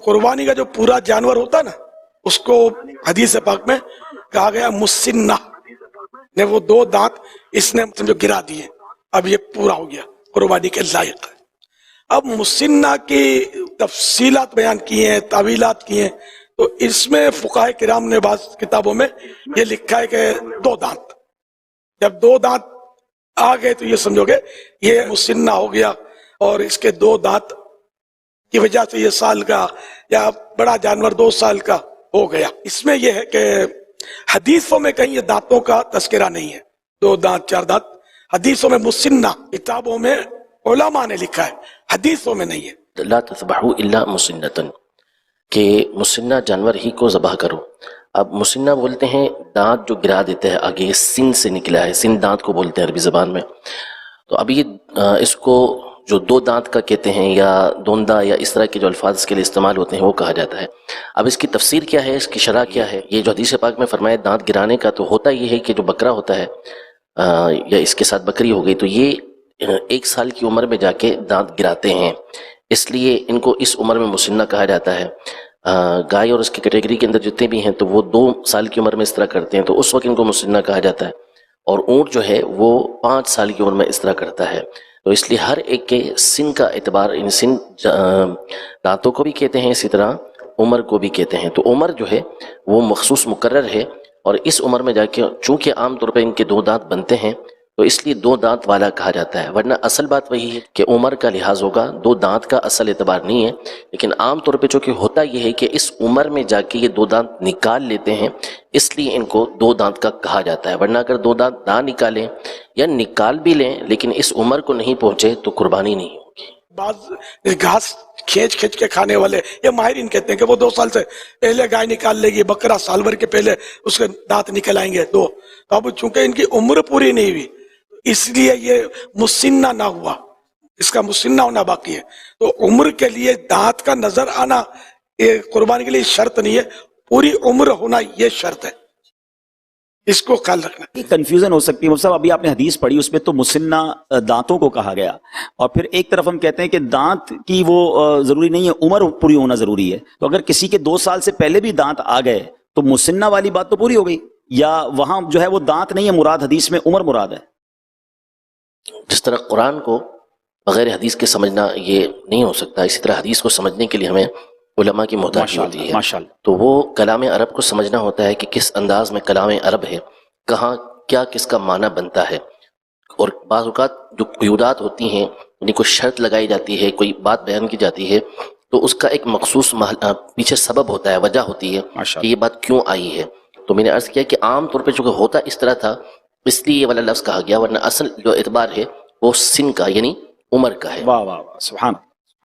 قربانی کا جو پورا جانور ہوتا ہے نا، اس کو حدیث پاک میں کہا گیا مسنہ نے، وہ 2 دانت اس نے سمجھو گرا دیے، اب یہ پورا ہو گیا، قربانی کے لائق ہے۔ اب مسنہ کی تفصیلات بیان کی ہیں، تعویلات کی ہیں، تو اس میں فقہاء کرام نے بعض کتابوں میں یہ لکھا ہے کہ 2 دانت، جب 2 دانت آ گئے تو یہ سمجھو گے یہ مسنہ ہو گیا، اور اس کے 2 دانت کی وجہ سے یہ سال کا یا بڑا جانور 2 سال کا ہو گیا۔ اس میں یہ ہے کہ حدیثوں میں کہیں یہ دانتوں کا تذکرہ نہیں ہے، 2 دانت 4 دانت حدیثوں میں مسنہ، کتابوں میں علماء نے لکھا ہے، حدیثوں میں نہیں ہے۔ لا تذبحوا الا مسنۃ، کہ مسنہ جانور ہی کو ذبح کرو۔ اب مسنہ بولتے ہیں دانت جو گرا دیتا ہے آگے، سن سے نکلا ہے، سن دانت کو بولتے ہیں عربی زبان میں۔ تو اب یہ اس کو جو 2 دانت کا کہتے ہیں یا دوندا یا اس طرح کے جو الفاظ اس کے لیے استعمال ہوتے ہیں وہ کہا جاتا ہے۔ اب اس کی تفسیر کیا ہے، اس کی شرح کیا ہے؟ یہ جو حدیث پاک میں فرمایا دانت گرانے کا، تو ہوتا یہ ہے کہ جو بکرا ہوتا ہے یا اس کے ساتھ بکری ہو گئی، تو یہ 1 سال کی عمر میں جا کے دانت گراتے ہیں، اس لیے ان کو اس عمر میں مسنہ کہا جاتا ہے۔ گائے اور اس کی کیٹیگری کے اندر جتنے بھی ہیں تو وہ 2 سال کی عمر میں اس طرح کرتے ہیں، تو اس وقت ان کو مسنہ کہا جاتا ہے۔ اور اونٹ جو ہے وہ 5 سال کی عمر میں اس طرح کرتا ہے، تو اس لیے ہر ایک کے سن کا اعتبار، ان سن دانتوں کو بھی کہتے ہیں، اسی طرح عمر کو بھی کہتے ہیں۔ تو عمر جو ہے وہ مخصوص مقرر ہے، اور اس عمر میں جا کے چونکہ عام طور پہ ان کے 2 دانت بنتے ہیں تو اس لیے 2 دانت والا کہا جاتا ہے، ورنہ اصل بات وہی ہے کہ عمر کا لحاظ ہوگا، 2 دانت کا اصل اعتبار نہیں ہے۔ لیکن عام طور پہ چونکہ ہوتا یہ ہے کہ اس عمر میں جا کے یہ 2 دانت نکال لیتے ہیں، اس لیے ان کو 2 دانت کا کہا جاتا ہے، ورنہ اگر 2 دانت نہ نکالیں یا نکال بھی لیں لیکن اس عمر کو نہیں پہنچے تو قربانی نہیں ہوگی۔ بعض گھاس کھینچ کے کھانے والے یہ ماہرین کہتے ہیں کہ وہ 2 سال سے پہلے گائے نکال لے گی، بکرا سال بھر کے پہلے اس کے دانت نکل آئیں گے 2، تو اب چونکہ ان کی عمر پوری نہیں ہوئی اس لیے یہ مسنہ نہ ہوا، اس کا مسنہ ہونا باقی ہے۔ تو عمر کے لیے دانت کا نظر آنا یہ قربانی کے لیے شرط نہیں ہے، پوری عمر ہونا یہ شرط ہے، اس کو خیال رکھنا۔ کنفیوژن ہو سکتی ہے صاحب، ابھی آپ نے حدیث پڑھی اس میں تو مسنہ دانتوں کو کہا گیا، اور پھر ایک طرف ہم کہتے ہیں کہ دانت کی وہ ضروری نہیں ہے، عمر پوری ہونا ضروری ہے۔ تو اگر کسی کے 2 سال سے پہلے بھی دانت آ گئے تو مسنہ والی بات تو پوری ہو گئی، یا وہاں جو ہے وہ دانت نہیں ہے مراد، حدیث میں عمر مراد ہے؟ جس طرح قرآن کو بغیر حدیث کے سمجھنا یہ نہیں ہو سکتا، اسی طرح حدیث کو سمجھنے کے لیے ہمیں علماء کی محتاجی ہوتی ہے۔ ماشاءاللہ۔ تو وہ کلام عرب کو سمجھنا ہوتا ہے کہ کس انداز میں کلام عرب ہے، کہاں کیا کس کا معنی بنتا ہے، اور بعض اوقات جو قیودات ہوتی ہیں یعنی کوئی شرط لگائی جاتی ہے، کوئی بات بیان کی جاتی ہے، تو اس کا ایک مخصوص پیچھے سبب ہوتا ہے، وجہ ہوتی ہے کہ یہ بات کیوں آئی ہے۔ تو میں نے عرض کیا کہ عام طور پہ چونکہ ہوتا اس طرح تھا اس لیے یہ والا لفظ کہا گیا، ورنہ اصل جو اعتبار ہے وہ سن کا یعنی عمر کا ہے۔ واہ واہ واہ، سبحان اللہ۔